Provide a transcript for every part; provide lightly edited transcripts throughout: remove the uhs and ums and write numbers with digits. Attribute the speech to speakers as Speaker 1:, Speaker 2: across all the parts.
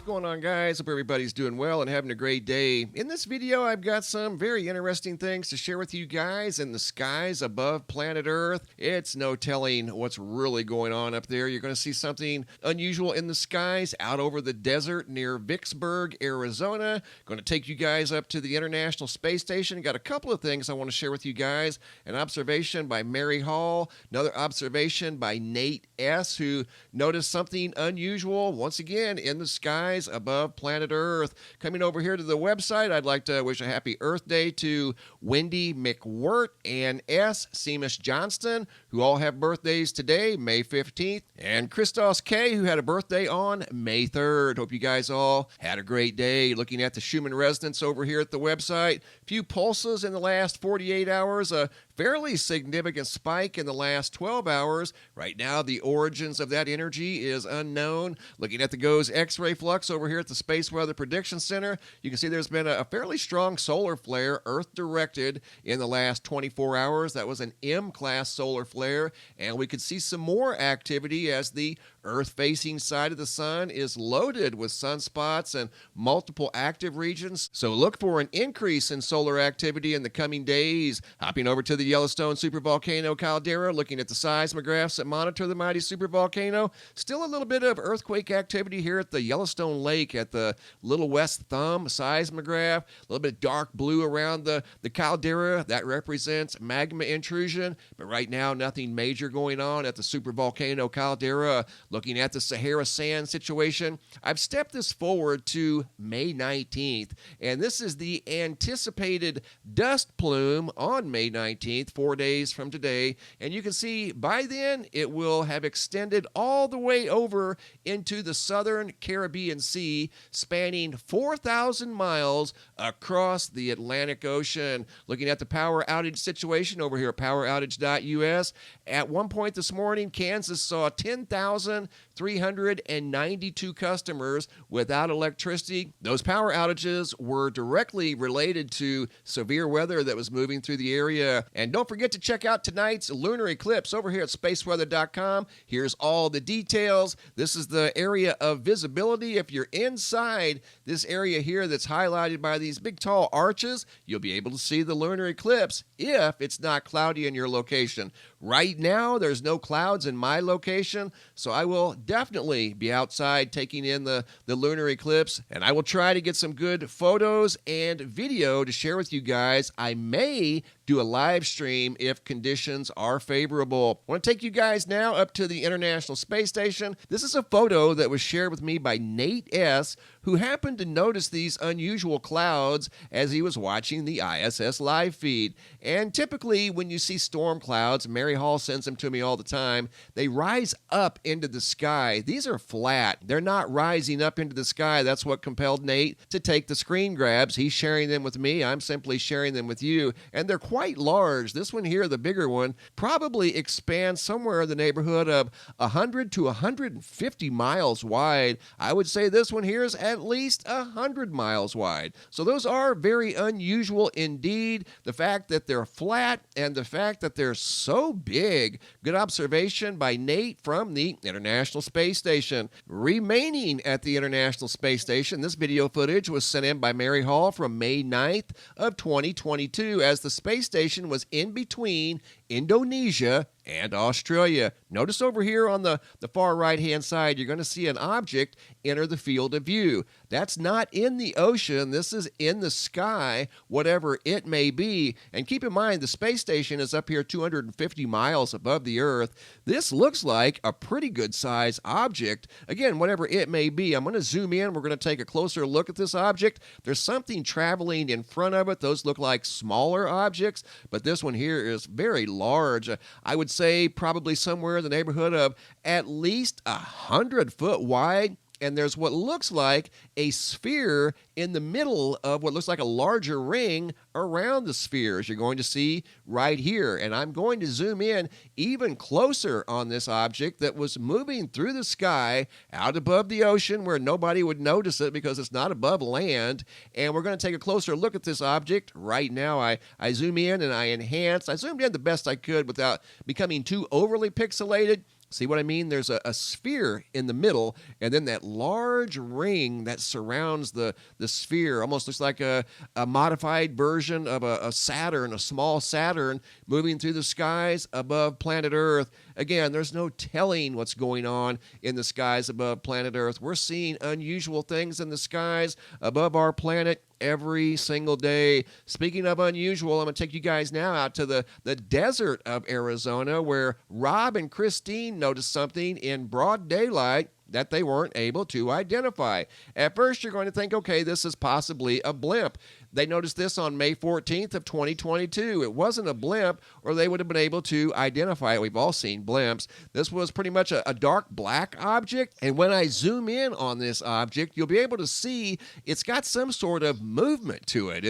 Speaker 1: going on, guys? Hope everybody's doing well and having a great day. In this video, I've got some very interesting things to share with you guys in the skies above planet Earth. It's no telling what's really going on up there. You're going to see something unusual in the skies out over the desert near Vicksburg, Arizona. Going to take you guys up to the International Space Station. Got a couple of things I want to share with you guys. An observation by Mary Hall, another observation by Nate S., who noticed something unusual once again in the skies above planet Earth. Coming over here to the website, I'd like to wish a happy Earth Day to Wendy McWhort and S. Seamus Johnston, who all have birthdays today, May 15th, and Christos K., who had a birthday on May 3rd. Hope you guys all had a great day. Looking at the Schumann resonance over here at the website, few pulses in the last 48 hours, a fairly significant spike in the last 12 hours. Right now, the origins of that energy is unknown. Looking at the GOES X-ray flux over here at the Space Weather Prediction Center, you can see there's been a fairly strong solar flare, Earth-directed, in the last 24 hours. That was an M-class solar flare, and we could see some more activity as the Earth-facing side of the sun is loaded with sunspots and multiple active regions. So look for an increase in solar activity in the coming days. Hopping over to the Yellowstone supervolcano caldera, looking at the seismographs that monitor the mighty supervolcano. Still a little bit of earthquake activity here at the Yellowstone Lake at the Little West Thumb seismograph. A little bit dark blue around the caldera. That represents magma intrusion. But right now, nothing major going on at the supervolcano caldera. Looking at the Sahara Sand situation, I've stepped this forward to May 19th, and this is the anticipated dust plume on May 19th, 4 days from today, and you can see by then it will have extended all the way over into the southern Caribbean Sea, spanning 4,000 miles across the Atlantic Ocean. Looking at the power outage situation over here at poweroutage.us, at one point this morning, Kansas saw 10,392 customers without electricity. Those power outages were directly related to severe weather that was moving through the area. And don't forget to check out tonight's lunar eclipse over here at spaceweather.com. Here's all the details. This is the area of visibility. If you're inside this area here that's highlighted by these big tall arches, you'll be able to see the lunar eclipse if it's not cloudy in your location. Right now, there's no clouds in my location, so I will definitely be outside taking in the lunar eclipse, and I will try to get some good photos and video to share with you guys. I may do a live stream if conditions are favorable. I want to take you guys now up to the International Space Station. This is a photo that was shared with me by Nate S., who happened to notice these unusual clouds as he was watching the ISS live feed. And typically when you see storm clouds, Mary Hall sends them to me all the time, they rise up into the sky. These are flat. They're not rising up into the sky. That's what compelled Nate to take the screen grabs. He's sharing them with me. I'm simply sharing them with you. And they're quite large. This one here, the bigger one, probably expands somewhere in the neighborhood of 100 to 150 miles wide. I would say this one here is at least 100 miles wide. So those are very unusual indeed. The fact that they're flat and the fact that they're so big. Good observation by Nate from the International Space Station. Remaining at the International Space Station, this video footage was sent in by Mary Hall from May 9th of 2022 as the space station was in between Indonesia and Australia. Notice over here on the far right-hand side, you're going to see an object enter the field of view. That's not in the ocean. This is in the sky, whatever it may be. And keep in mind, the space station is up here 250 miles above the Earth. This looks like a pretty good-sized object. Again, whatever it may be, I'm going to zoom in. We're going to take a closer look at this object. There's something traveling in front of it. Those look like smaller objects, but this one here is very large. I would say probably somewhere in the neighborhood of at least 100 foot wide. And there's what looks like a sphere in the middle of what looks like a larger ring around the sphere, as you're going to see right here. And I'm going to zoom in even closer on this object that was moving through the sky out above the ocean where nobody would notice it because it's not above land. And we're going to take a closer look at this object. Right now, I zoom in and I enhance. I zoomed in the best I could without becoming too overly pixelated. See what I mean? There's a sphere in the middle, and then that large ring that surrounds the sphere almost looks like a modified version of a Saturn, a small Saturn, moving through the skies above planet Earth. Again, there's no telling what's going on in the skies above planet Earth. We're seeing unusual things in the skies above our planet every single day. Speaking of unusual, I'm going to take you guys now out to the desert of Arizona, where Rob and Christine noticed something in broad daylight that they weren't able to identify. At first, you're going to think, okay, this is possibly a blimp. They noticed this on May 14th of 2022. It wasn't a blimp, or they would have been able to identify it. We've all seen blimps. This was pretty much a dark black object, and when I zoom in on this object, you'll be able to see it's got some sort of movement to it.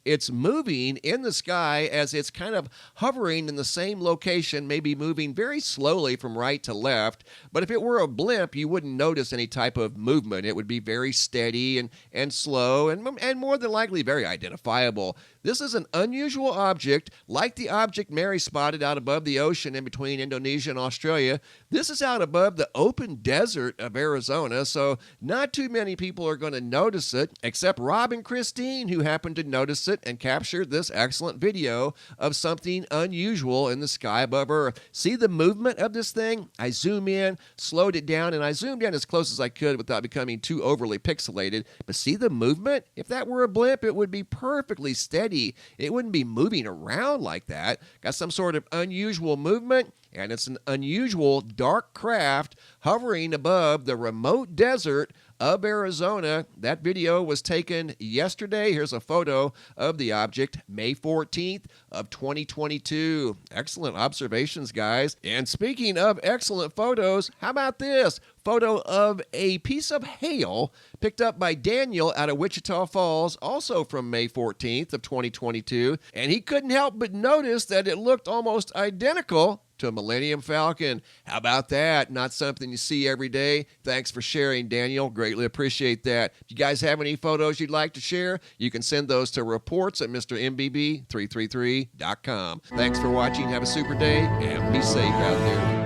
Speaker 1: It's moving in the sky as it's kind of hovering in the same location, maybe moving very slowly from right to left. But if it were a blimp, you wouldn't notice any type of movement. It would be very steady and slow and more than likely very identifiable. This is an unusual object, like the object Mary spotted out above the ocean in between Indonesia and Australia. This is out above the open desert of Arizona, so not too many people are going to notice it, except Rob and Christine, who happened to notice it and captured this excellent video of something unusual in the sky above Earth. See the movement of this thing? I zoom in, slowed it down, and I zoomed in as close as I could without becoming too overly pixelated. But see the movement? If that were a blimp, it would be perfectly steady. It wouldn't be moving around like that. Got some sort of unusual movement, and it's an unusual dark craft hovering above the remote desert of Arizona. That video was taken yesterday. Here's a photo of the object, May 14th of 2022. Excellent observations, guys. And speaking of excellent photos, how about this? Photo of a piece of hail picked up by Daniel out of Wichita Falls, also from May 14th of 2022. And he couldn't help but notice that it looked almost identical to a Millennium Falcon. How about that? Not something you see every day. Thanks for sharing, Daniel. Greatly appreciate that. If you guys have any photos you'd like to share, you can send those to reports at MrMBB333.com. Thanks for watching. Have a super day, and be safe out there.